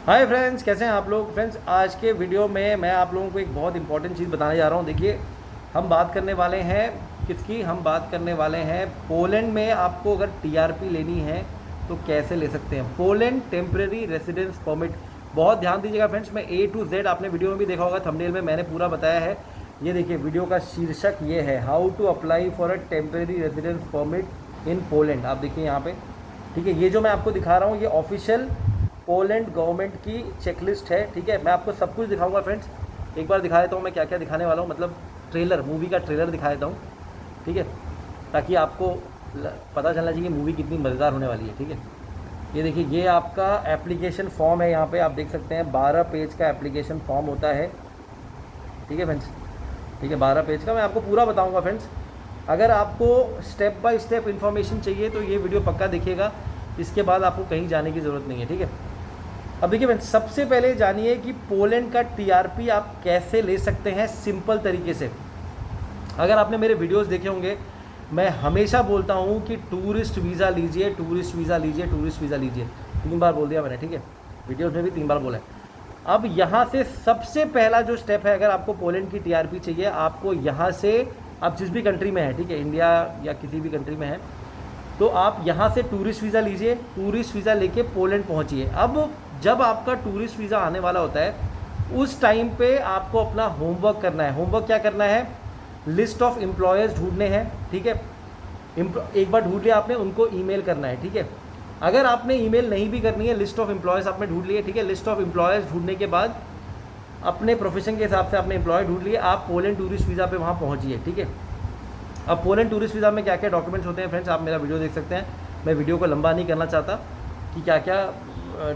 Hi friends, कैसे हैं आप लोग। फ्रेंड्स, आज के वीडियो में मैं आप लोगों को एक बहुत इंपॉर्टेंट चीज़ बताने जा रहा हूँ। देखिए, हम बात करने वाले हैं किसकी, हम बात करने वाले हैं पोलैंड में आपको अगर टीआरपी लेनी है तो कैसे ले सकते हैं। Poland temporary residence permit. बहुत ध्यान दीजिएगा फ्रेंड्स, मैं A to Z आपने वीडियो में भी देखा होगा, थंबनेल में मैंने पूरा बताया है। ये देखिए, वीडियो का शीर्षक ये है, how to apply for a temporary residence permit in Poland. आप देखिए यहाँ पे, ठीक है। ये जो मैं आपको दिखा रहा हूँ ये ऑफिशियल पोलैंड गवर्नमेंट की चेकलिस्ट है, ठीक है। मैं आपको सब कुछ दिखाऊंगा फ्रेंड्स। एक बार दिखा देता हूँ मैं क्या क्या दिखाने वाला हूँ, मतलब ट्रेलर, मूवी का ट्रेलर दिखा देता हूँ, ठीक है, ताकि आपको पता चलना चाहिए मूवी कितनी मज़ेदार होने वाली है, ठीक है। ये देखिए, ये आपका एप्लीकेशन फॉर्म है, यहाँ पे आप देख सकते हैं 12 पेज का एप्लीकेशन फॉर्म होता है, ठीक है फ्रेंड्स। ठीक है, 12 पेज का मैं आपको पूरा बताऊँगा फ्रेंड्स। अगर आपको स्टेप बाय स्टेप इन्फॉर्मेशन चाहिए तो ये वीडियो पक्का देखिएगा, इसके बाद आपको कहीं जाने की ज़रूरत नहीं है, ठीक है। अब देखिए फ्रेंड्स, सबसे पहले जानिए कि पोलैंड का टीआरपी आप कैसे ले सकते हैं सिंपल तरीके से। अगर आपने मेरे वीडियोस देखे होंगे, मैं हमेशा बोलता हूं कि टूरिस्ट वीज़ा लीजिए, टूरिस्ट वीज़ा लीजिए, टूरिस्ट वीज़ा लीजिए। 3 बार बोल दिया मैंने, ठीक है, वीडियोस में भी 3 बार बोला है। अब यहाँ से सबसे पहला जो स्टेप है, अगर आपको पोलैंड की टीआरपी चाहिए, आपको यहाँ से, आप जिस भी कंट्री में है, ठीक है, इंडिया या किसी भी कंट्री में है, तो आप यहाँ से टूरिस्ट वीज़ा लीजिए। टूरिस्ट वीज़ा लेके पोलैंड पहुँचिए। अब जब आपका टूरिस्ट वीज़ा आने वाला होता है, उस टाइम पे आपको अपना होमवर्क करना है। होमवर्क क्या करना है, लिस्ट ऑफ एम्प्लॉयर्स ढूंढने हैं, ठीक है। एक बार ढूंढ लिया आपने, उनको ईमेल करना है, ठीक है। अगर आपने ईमेल नहीं भी करनी है, लिस्ट ऑफ एम्प्लॉयर्स आपने ढूंढ लिए, ठीक है। लिस्ट ऑफ एम्प्लॉयर्स ढूंढने के बाद अपने प्रोफेशन के हिसाब से आपने एम्प्लॉय ढूंढ लिए, आप पोलैंड टूरिस्ट वीज़ा पे वहाँ पहुँचिए, ठीक है। अब पोलैंड टूरिस्ट वीज़ा में क्या क्या डॉक्यूमेंट्स होते हैं फ्रेंड्स, आप मेरा वीडियो देख सकते हैं। मैं वीडियो को लंबा नहीं करना चाहता कि क्या क्या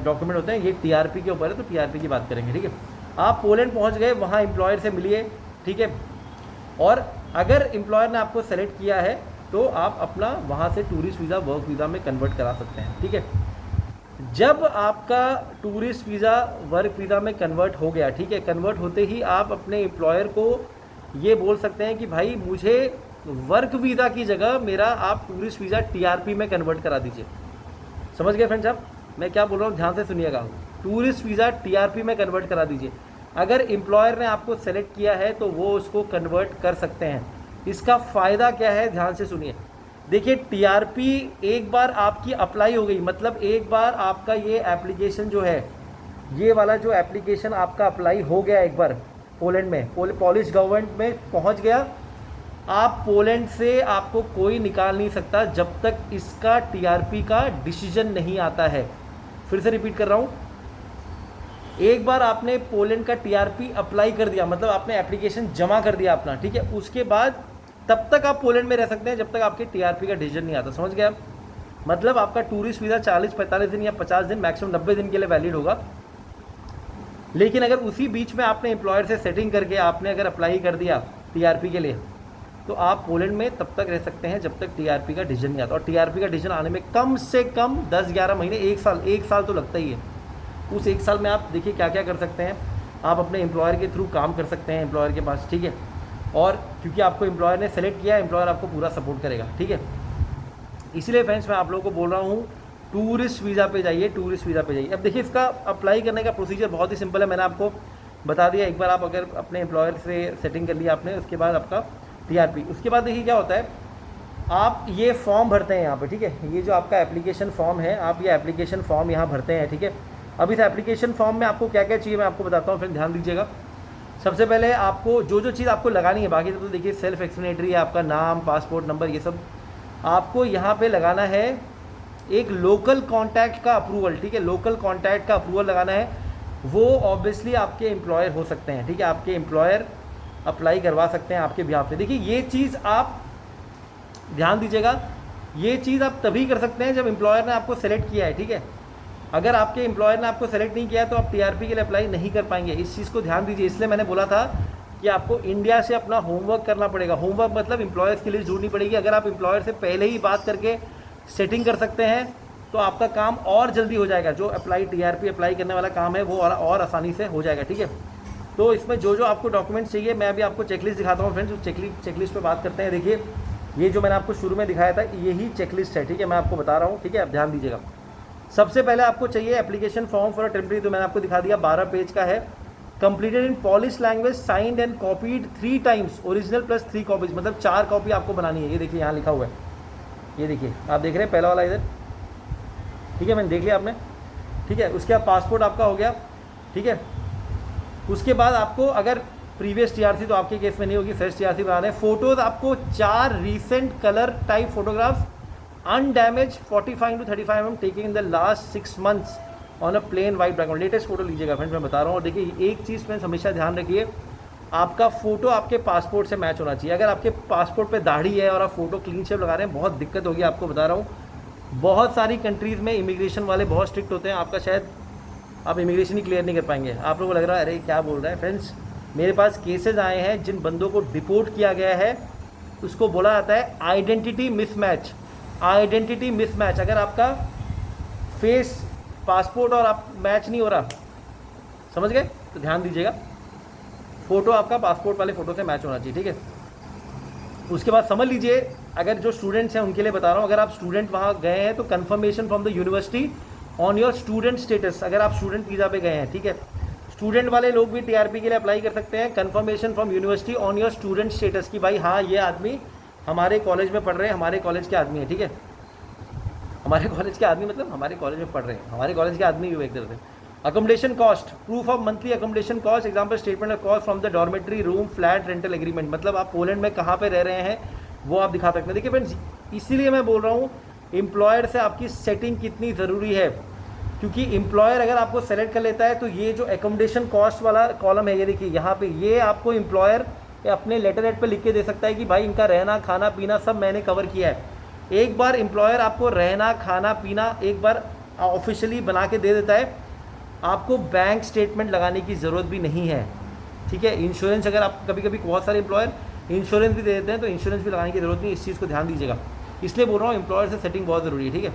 डॉक्यूमेंट होते हैं। ये टीआरपी के ऊपर है, तो टीआरपी की बात करेंगे, ठीक है। आप पोलैंड पहुंच गए, वहाँ एम्प्लॉयर से मिलिए, ठीक है। और अगर एम्प्लॉयर ने आपको सेलेक्ट किया है तो आप अपना वहाँ से टूरिस्ट वीज़ा वर्क वीज़ा में कन्वर्ट करा सकते हैं, ठीक है। जब आपका टूरिस्ट वीज़ा वर्क वीज़ा में कन्वर्ट हो गया, ठीक है, कन्वर्ट होते ही आप अपने एम्प्लॉयर को ये बोल सकते हैं कि भाई मुझे वर्क वीज़ा की जगह मेरा आप टूरिस्ट वीज़ा टीआरपी में कन्वर्ट करा दीजिए। समझ गए फ्रेंड्स आप मैं क्या बोल रहा हूँ, ध्यान से सुनिएगा। टूरिस्ट वीज़ा टीआरपी में कन्वर्ट करा दीजिए। अगर एम्प्लॉयर ने आपको सेलेक्ट किया है तो वो उसको कन्वर्ट कर सकते हैं। इसका फ़ायदा क्या है, ध्यान से सुनिए। देखिए, टीआरपी एक बार आपकी अप्लाई हो गई, मतलब एक बार आपका ये एप्लीकेशन जो है, ये वाला जो एप्लीकेशन आपका अप्लाई हो गया एक बार पोलैंड में, पोलिश गवर्नमेंट में पहुंच गया, आप पोलैंड से आपको कोई निकाल नहीं सकता जब तक इसका टीआरपी का डिसीजन नहीं आता है। फिर से रिपीट कर रहा हूँ, एक बार आपने पोलैंड का टीआरपी अप्लाई कर दिया, मतलब आपने एप्लीकेशन जमा कर दिया अपना, ठीक है, उसके बाद तब तक आप पोलैंड में रह सकते हैं जब तक आपके टीआरपी का डिसीजन नहीं आता। समझ गया, मतलब आपका टूरिस्ट वीज़ा 40-45 दिन या 50 दिन, मैक्सिमम 90 दिन के लिए वैलिड होगा। लेकिन अगर उसी बीच में आपने एम्प्लॉयर से सेटिंग करके आपने अगर अप्लाई कर दिया टीआरपी के लिए, तो आप पोलैंड में तब तक रह सकते हैं जब तक टीआरपी का डिसीजन नहीं आता। और टीआरपी का डिसीजन आने में कम से कम 10-11 महीने, एक साल तो लगता ही है। उस एक साल में आप देखिए क्या क्या कर सकते हैं। आप अपने एम्प्लॉयर के थ्रू काम कर सकते हैं, एम्प्लॉयर के पास, ठीक है। और क्योंकि आपको एम्प्लॉयर ने सेलेक्ट किया, एम्प्लॉयर आपको पूरा सपोर्ट करेगा, ठीक है। इसलिए फ्रेंड्स मैं आप लोगों को बोल रहा हूँ, टूरिस्ट वीज़ा पे जाइए, टूरिस्ट वीज़ा पे जाइए। अब देखिए, इसका अप्लाई करने का प्रोसीजर बहुत ही सिंपल है, मैंने आपको बता दिया। एक बार आप अगर अपने एम्प्लॉयर से सेटिंग कर लिया आपने, उसके बाद आपका टीआरपी, उसके बाद देखिए क्या होता है, आप ये फॉर्म भरते हैं यहाँ पे, ठीक है। ये जो आपका एप्लीकेशन फॉर्म है, आप ये एप्लीकेशन फॉर्म यहाँ भरते हैं, ठीक है। अब इस एप्लीकेशन फॉर्म में आपको क्या क्या चाहिए मैं आपको बताता हूँ, फिर ध्यान दीजिएगा। सबसे पहले आपको जो चीज़ आपको लगानी है, बाकी तो देखिए सेल्फ एक्सप्लेनेटरी है, आपका नाम, पासपोर्ट नंबर, ये सब आपको यहाँ पे लगाना है। एक लोकल कॉन्टैक्ट का अप्रूवल, ठीक है, लोकल कॉन्टैक्ट का अप्रूवल लगाना है। वो ऑब्वियसली आपके एम्प्लॉयर हो सकते हैं, ठीक है, आपके एम्प्लॉयर अप्लाई करवा सकते हैं आपके बिहाफ पे। देखिए, ये चीज़ आप ध्यान दीजिएगा, ये चीज़ आप तभी कर सकते हैं जब एम्प्लॉयर ने आपको सेलेक्ट किया है, ठीक है। अगर आपके एम्प्लॉयर ने आपको सेलेक्ट नहीं किया है तो आप टीआरपी के लिए अप्लाई नहीं कर पाएंगे। इस चीज़ को ध्यान दीजिए। इसलिए मैंने बोला था कि आपको इंडिया से अपना होमवर्क करना पड़ेगा। होमवर्क मतलब एम्प्लॉयर्स की लिस्ट ढूंढनी पड़ेगी। अगर आप एम्प्लॉयर से पहले ही बात करके सेटिंग कर सकते हैं तो आपका काम और जल्दी हो जाएगा। जो टीआरपी अप्लाई करने वाला काम है वो और आसानी से हो जाएगा, ठीक है। तो इसमें जो आपको डॉक्यूमेंट्स चाहिए, मैं अभी आपको चेकलिस्ट दिखाता हूँ फ्रेंड्स। चेकलिस्ट पे बात करते हैं। देखिए, ये जो मैंने आपको शुरू में दिखाया था यही चेकलिस्ट है, ठीक है, मैं आपको बता रहा हूँ, ठीक है, आप ध्यान दीजिएगा। सबसे पहले आपको चाहिए application form for a temporary, तो मैंने आपको दिखा दिया 12 पेज का है, completed in polish language, signed and copied 3 times, original plus 3 copies, मतलब 4 कॉपी आपको बनानी है। ये देखिए यहाँ लिखा हुआ है, ये देखिए आप देख रहे हैं पहला वाला इधर, ठीक है, मैंने देख लिया आपने, ठीक है। उसके बाद पासपोर्ट आपका हो गया, ठीक है। उसके बाद आपको अगर प्रीवियस टीआरसी तो आपके केस में नहीं होगी, फ्रेश टीआरसी बना रहे हैं। फोटोज आपको 4 recent colour type photographs undamaged 45 to 35 mm taking in the last 6 months on a plain white background, latest photo लीजिएगा फ्रेंड्स, मैं बता रहा हूँ। और देखिए एक चीज़ फ्रेंड्स हमेशा ध्यान रखिए, आपका फोटो आपके पासपोर्ट से मैच होना चाहिए। अगर आपके पासपोर्ट पे दाढ़ी है और आप फोटो क्लीन शेव लगा रहे हैं, बहुत दिक्कत होगी, आपको बता रहा हूँ। बहुत सारी कंट्रीज़ में इमिग्रेशन वाले बहुत स्ट्रिक्ट होते हैं, आपका शायद आप इमिग्रेशन ही क्लियर नहीं कर पाएंगे। आप लोगों को लग रहा है अरे क्या बोल रहा है फ्रेंड्स, मेरे पास केसेस आए हैं जिन बंदों को डिपोर्ट किया गया है, उसको बोला जाता है आइडेंटिटी मिसमैच। आइडेंटिटी मिसमैच, अगर आपका फेस पासपोर्ट और आप मैच नहीं हो रहा, समझ गए, तो ध्यान दीजिएगा, फोटो आपका पासपोर्ट वाले फोटो से मैच होना चाहिए, ठीक है। उसके बाद समझ लीजिए, अगर जो स्टूडेंट्स हैं उनके लिए बता रहा हूँ, अगर आप स्टूडेंट वहाँ गए हैं तो conformation from the university on your student status, अगर आप स्टूडेंट वीज़ा पे गए हैं, ठीक है। स्टूडेंट वाले लोग भी टीआरपी के लिए अप्लाई कर सकते हैं। Conformation from university on your student status की भाई हाँ ये आदमी हमारे कॉलेज में पढ़ रहे हैं, हमारे कॉलेज के आदमी है, ठीक है। हमारे कॉलेज के आदमी मतलब हमारे कॉलेज में पढ़ रहे हैं, हमारे कॉलेज के आदमी भी एक तरह से। Accommodation cost, proof of monthly accommodation cost, example statement of cost from the dormitory room flat rental agreement, मतलब आप पोलैंड में कहाँ पे रह रहे हैं वो आप दिखा सकते हैं। देखिए फ्रेंड्स, इसीलिए मैं बोल रहा हूँ एम्प्लॉयर से आपकी सेटिंग कितनी ज़रूरी है, क्योंकि एम्प्लॉयर अगर आपको सेलेक्ट कर लेता है तो ये जो एकोमोडेशन कॉस्ट वाला कॉलम है, ये देखिए यहाँ पे, ये आपको एम्प्लॉयर अपने लेटर हेड पे लिख के दे सकता है कि भाई इनका रहना खाना पीना सब मैंने कवर किया है। एक बार एम्प्लॉयर आपको रहना खाना पीना एक बार ऑफिशियली बना के दे देता है, आपको बैंक स्टेटमेंट लगाने की ज़रूरत भी नहीं है, ठीक है। इंश्योरेंस, अगर आप कभी कभी बहुत सारे एम्प्लॉयर इंश्योरेंस भी दे देते हैं तो इंश्योरेंस भी लगाने की ज़रूरत नहीं, इस चीज़ को ध्यान दीजिएगा। इसलिए बोल रहा हूँ एम्प्लॉयर से सेटिंग बहुत ज़रूरी है, ठीक है।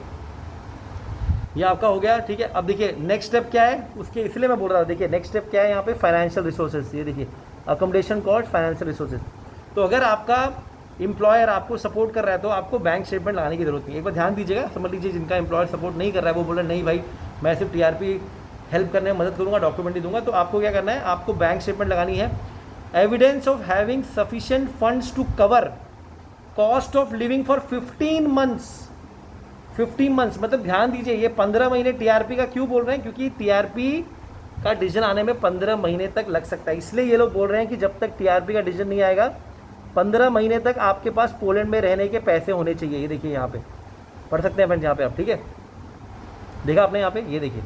ये आपका हो गया, ठीक है। अब देखिए नेक्स्ट स्टेप क्या है उसके, इसलिए मैं बोल रहा था, देखिए नेक्स्ट स्टेप क्या है यहाँ पे, फाइनेंशियल रिसोर्सेज। ये देखिए अकोमोडेशन कॉस्ट, फाइनेंशियल रिसोर्सेज। तो अगर आपका एम्प्लॉयर आपको सपोर्ट कर रहा है तो आपको बैंक स्टेटमेंट लगाने की जरूरत नहीं है। एक बार ध्यान दीजिएगा, समझ लीजिए जिनका एम्प्लॉयर सपोर्ट नहीं कर रहा है वो बोल रहा है नहीं भाई मैं सिर्फ टीआरपी हेल्प करने में मदद करूँगा, डॉक्यूमेंट ही दूंगा, तो आपको क्या करना है, आपको बैंक स्टेटमेंट लगानी है। Evidence of having sufficient funds to cover cost of living for 15 months. 15 months मतलब ध्यान दीजिए, ये 15 महीने टीआरपी का क्यों बोल रहे हैं, क्योंकि टीआरपी का डिसीजन आने में 15 महीने तक लग सकता है। इसलिए ये लोग बोल रहे हैं कि जब तक टीआरपी का डिसीजन नहीं आएगा 15 महीने तक आपके पास पोलैंड में रहने के पैसे होने चाहिए। ये देखिए यहाँ पे पढ़ सकते हैं फ्रेंड्स यहाँ पे आप, ठीक है, देखा आपने यहाँ पे, ये देखिए।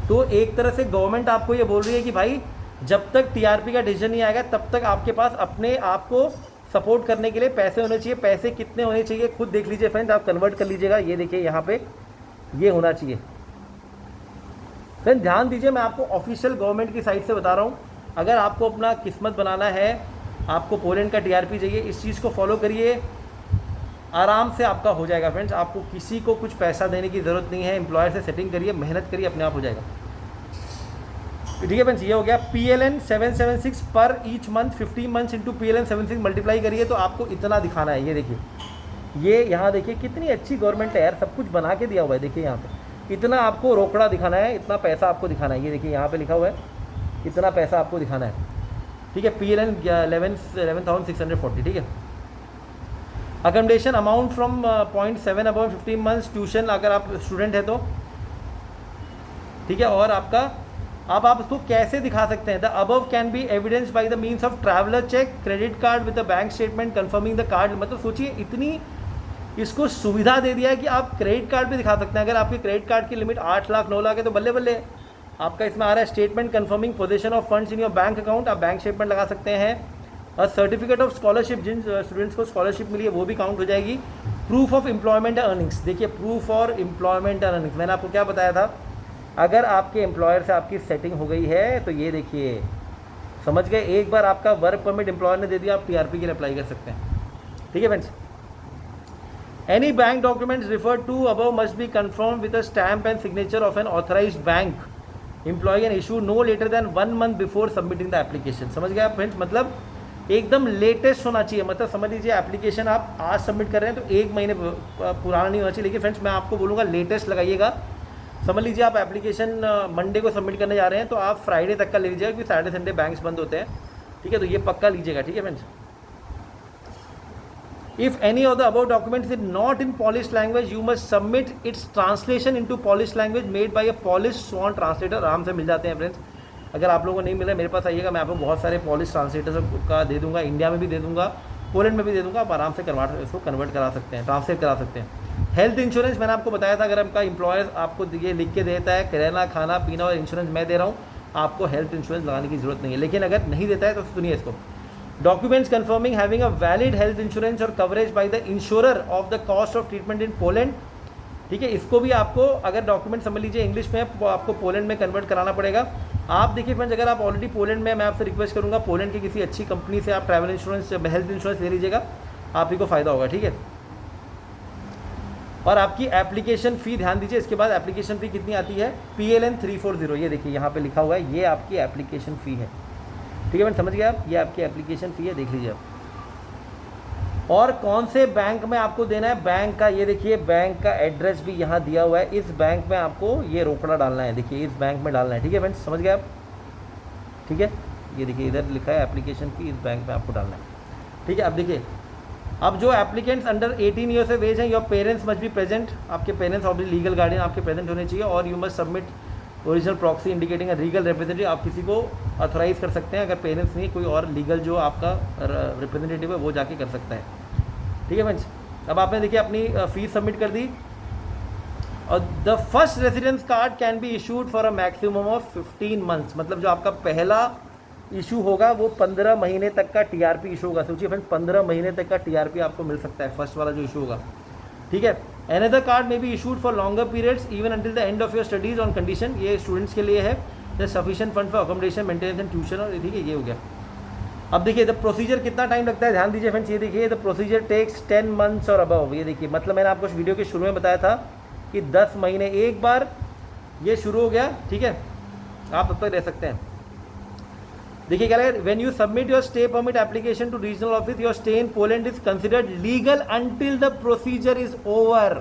तो एक तरह से गवर्नमेंट आपको ये बोल रही है कि भाई जब तक टीआरपी का डिसीजन नहीं आएगा तब तक आपके पास अपने आप को सपोर्ट करने के लिए पैसे होने चाहिए। पैसे कितने होने चाहिए खुद देख लीजिए फ्रेंड्स, आप कन्वर्ट कर लीजिएगा। ये देखिए यहाँ पे ये होना चाहिए फ्रेंड्स, ध्यान दीजिए, मैं आपको ऑफिशियल गवर्नमेंट की साइड से बता रहा हूँ। अगर आपको अपना किस्मत बनाना है, आपको पोलैंड का टीआरपी चाहिए, इस चीज़ को फॉलो करिए, आराम से आपका हो जाएगा फ्रेंड्स। आपको किसी को कुछ पैसा देने की ज़रूरत नहीं है, एम्प्लॉयर से सेटिंग करिए, मेहनत करिए, अपने आप हो जाएगा, ठीक है फ्रेंड्स। ये हो गया PLN 776 पर each month, 15 months into PLN 776 multiply करिए तो आपको इतना दिखाना है। ये देखिए, ये यहाँ देखिए कितनी अच्छी गवर्नमेंट है यार, सब कुछ बना के दिया हुआ है। देखिए यहाँ पे इतना आपको रोकड़ा दिखाना है, इतना पैसा आपको दिखाना है। ये देखिए यहाँ पे लिखा हुआ है इतना पैसा आपको दिखाना है, ठीक है। PLN 11,640, ठीक है। Accommodation amount from 0.7 about 15 months, tuition अगर आप स्टूडेंट है तो, ठीक है। और आपका अब आप उसको कैसे दिखा सकते हैं, the above can be evidence by the means of traveller cheque, credit card with the bank statement confirming the card. मतलब सोचिए इतनी इसको सुविधा दे दिया है कि आप क्रेडिट कार्ड भी दिखा सकते हैं। अगर आपके क्रेडिट कार्ड की लिमिट 8 लाख 9 लाख है तो बल्ले बल्ले आपका इसमें आ रहा है statement confirming position of funds in your bank account, आप बैंक स्टेटमेंट लगा सकते हैं। और सर्टिफिकेट ऑफ स्कॉलरशिप, जिन स्टूडेंट्स को स्कॉलरशिप मिली है वो भी काउंट हो जाएगी। प्रूफ ऑफ एम्प्लॉयमेंट अर्निंग्स, देखिए प्रूफ और एम्प्लॉयमेंट अर्निंग्स, मैंने आपको क्या बताया था, अगर आपके एम्प्लॉयर से आपकी सेटिंग हो गई है तो ये देखिए समझ गए, एक बार आपका वर्क परमिट एम्प्लॉयर ने दे दिया, आप टीआरपी के लिए अप्लाई कर सकते हैं, ठीक है friends. Any bank documents refer to above must be confirm with a stamp and signature of an authorised bank employ and issue no letter than 1 month before submitting the application. समझ गए आप friends, मतलब एकदम latest होना चाहिए। मतलब समझ लीजिए एप्लीकेशन आप आज सबमिट कर रहे हैं तो 1 महीने पुराना नहीं होना चाहिए। लेकिन फ्रेंड्स मैं आपको बोलूँगा लेटेस्ट लगाइएगा। समझ लीजिए आप एप्लीकेशन मंडे को सबमिट करने जा रहे हैं तो आप फ्राइडे तक का ले लीजिएगा, क्योंकि सैटरडे संडे बैंक्स बंद होते हैं, ठीक है। तो ये पक्का लीजिएगा, ठीक है friends. If any of the above documents is not in Polish language, you must submit its translation into Polish language made by a Polish sworn translator। आराम से मिल जाते हैं फ्रेंड्स। अगर आप लोगों को नहीं मिला मेरे पास आइएगा, मैं आपको बहुत सारे पॉलिश ट्रांसलेटर का दे दूंगा, इंडिया में भी दे दूंगा, पोलैंड में भी दे दूंगा। आप आराम से इसको कन्वर्ट करा सकते हैं, ट्रांसलेट करा सकते हैं। हेल्थ इंश्योरेंस मैंने आपको बताया था, अगर आपका एम्प्लॉयर आपको ये लिख के देता है रहना खाना पीना और इंश्योरेंस मैं दे रहा हूँ, आपको हेल्थ इंश्योरेंस लगाने की जरूरत नहीं है। लेकिन अगर नहीं देता है तो सुनिए इसको, documents confirming having a valid health insurance और coverage by the insurer of the cost of treatment in Poland, ठीक है। इसको भी आपको अगर डॉक्यूमेंट समझ लीजिए इंग्लिश में आपको पोलैंड में कन्वर्ट कराना पड़ेगा। आप देखिए फ्रेंड्स, अगर आप ऑलरेडी पोलैंड में, मैं आपसे रिक्वेस्ट करूंगा पोलैंड की किसी अच्छी कंपनी से आप ट्रैवल इंश्योरेंस हेल्थ इंश्योरेंस ले लीजिएगा, आप ही को फायदा होगा, ठीक है। और आपकी एप्लीकेशन फ़ी ध्यान दीजिए, इसके बाद एप्लीकेशन फ़ी कितनी आती है, PLN 340, ये देखिए यहाँ पे लिखा हुआ है, ये आपकी एप्लीकेशन फ़ी है, ठीक है। मैं समझ गया आप, ये आपकी एप्लीकेशन फ़ी है, देख लीजिए आप। और कौन से बैंक में आपको देना है, बैंक का ये देखिए, बैंक का एड्रेस भी यहाँ दिया हुआ है। इस बैंक में आपको ये रोकड़ा डालना है, देखिए इस बैंक में डालना है, ठीक है फ्रेंड्स, समझ गए आप, ठीक है। ये देखिए इधर लिखा है एप्लीकेशन फ़ी, इस बैंक में आपको डालना है, ठीक है। अब देखिए, अब जो एप्लीकेंट्स अंडर 18 ईयर से वेज हैं, your parents must be present, आपके पेरेंट्स ऑब्वियसली लीगल गार्डियन आपके प्रेजेंट होने चाहिए। और you must submit original proxy indicating a legal representative, आप किसी को ऑथोराइज कर सकते हैं, अगर पेरेंट्स नहीं कोई और लीगल जो आपका रिप्रेजेंटेटिव है वो जाके कर सकता है, ठीक है फ्रेंड्स। अब आपने देखिए अपनी फीस सबमिट कर दी। और the first residence card can be issued for a maximum of 15 months, मतलब जो आपका पहला इशू होगा वो 15 महीने तक का TRP इशू होगा। सोचिए फ्रेंड्स, 15 महीने तक का TRP आपको मिल सकता है, फर्स्ट वाला जो इशू होगा, ठीक है। Another card may be issued for longer periods even until the end of your studies on condition, ये स्टूडेंट्स के लिए है, the sufficient fund for accommodation, maintenance and tuition, और ठीक है ये हो गया। अब देखिए द प्रोसीजर कितना टाइम लगता है, ध्यान दीजिए फ्रेंड्स, ये देखिए द प्रोसीजर टेक्स 10 मंथ्स और अबव। ये देखिए, मतलब मैंने आपको वीडियो के शुरू में बताया था कि 10 महीने, एक बार ये शुरू हो गया, ठीक है, आप तब तक रह सकते हैं। देखिए क्या है, when you submit your stay permit application to regional office, your stay in Poland is considered legal until the procedure is over.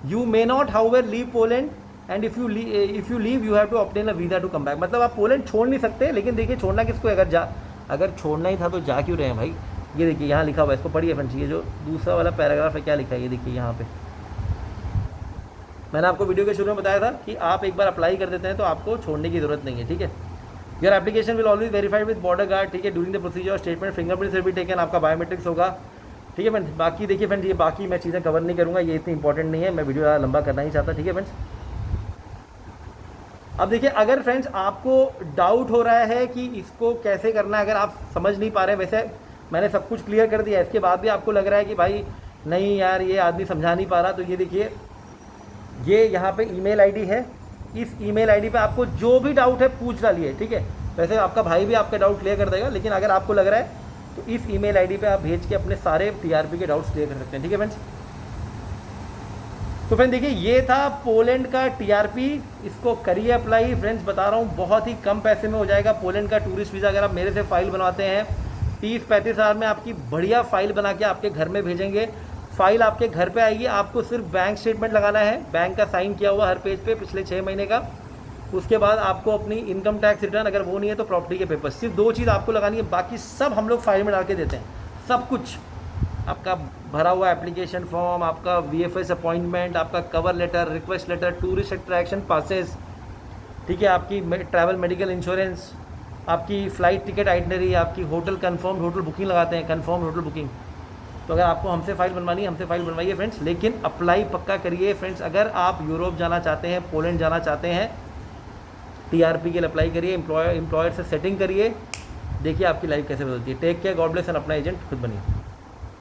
You may not however leave Poland and if you leave you have to obtain a visa to come back. मतलब आप Poland छोड़ नहीं सकते, लेकिन देखिए छोड़ना किसको, अगर छोड़ना ही था तो जा क्यों रहे हैं भाई। ये देखिए यहाँ लिखा हुआ है, इसको पढ़िए फ्रेंड्स, ये जो दूसरा वाला पैराग्राफ है क्या लिखा है, ये देखिए यहाँ पे मैंने आपको वीडियो के शुरू में बताया था कि आप एक बार अप्लाई कर देते हैं तो आपको छोड़ने की जरूरत नहीं है, ठीक है। Your application will always verified with border guard, ठीक है। During the procedure statement fingerprints will be taken, आपका बायोमेट्रिक्स होगा, ठीक है फ्रेंड्स। बाकी देखिए फ्रेंड्स, ये बाकी मैं चीज़ें कवर नहीं करूँगा, ये इतनी इंपॉर्टेंट नहीं है, मैं वीडियो ज़्यादा लंबा करना ही चाहता, ठीक है फ्रेंड्स। अब देखिए, अगर फ्रेंड्स आपको डाउट हो रहा है कि इसको कैसे करना है, अगर आप समझ नहीं पा रहे, वैसे मैंने सब कुछ क्लियर कर दिया है, इसके बाद भी आपको लग रहा है कि भाई नहीं यार ये आदमी समझा नहीं पा रहा, तो ये देखिए ये यहाँ पे ईमेल आईडी है, इस ईमेल आईडी पे आपको जो भी डाउट है पूछ डालिए, ठीक है। वैसे आपका भाई भी आपका डाउट क्लियर कर देगा, लेकिन अगर आपको लग रहा है तो इस ईमेल आईडी पे आप भेज के अपने सारे TRP के डाउट्स क्लियर कर सकते हैं, ठीक है फ्रेंड्स। तो फ्रेंड देखिए, ये था पोलैंड का TRP, इसको करिए अप्लाई फ्रेंड्स, बता रहा हूँ बहुत ही कम पैसे में हो जाएगा। पोलैंड का टूरिस्ट वीज़ा अगर आप मेरे से फाइल बनवाते हैं 30-35 हज़ार में आपकी बढ़िया फाइल बना के आपके घर में भेजेंगे। फाइल आपके घर पे आएगी, आपको सिर्फ बैंक स्टेटमेंट लगाना है, बैंक का साइन किया हुआ हर पेज पे पिछले 6 महीने का। उसके बाद आपको अपनी इनकम टैक्स रिटर्न, अगर वो नहीं है तो प्रॉपर्टी के पेपर, सिर्फ 2 चीज़ आपको लगानी है, बाकी सब हम लोग फाइल में डाल के देते हैं। सब कुछ आपका भरा हुआ एप्लीकेशन फॉर्म, आपका VFS अपॉइंटमेंट, आपका cover letter, request letter, tourist attraction passes, ठीक है, आपकी ट्रैवल मेडिकल इंश्योरेंस, आपकी फ़्लाइट टिकट आइटनरी, आपकी होटल कन्फर्म होटल बुकिंग लगाते हैं, कन्फर्म होटल बुकिंग। तो अगर आपको हमसे फाइल बनवानी है, हमसे फाइल बनवाइए फ्रेंड्स, लेकिन अप्लाई पक्का करिए फ्रेंड्स। अगर आप यूरोप जाना चाहते हैं, पोलैंड जाना चाहते हैं, TRP के लिए अप्लाई करिए, एम्प्लॉयर से सेटिंग करिए, देखिए आपकी लाइफ कैसे बदलती है। Take care, God bless and अपना एजेंट खुद बनिए।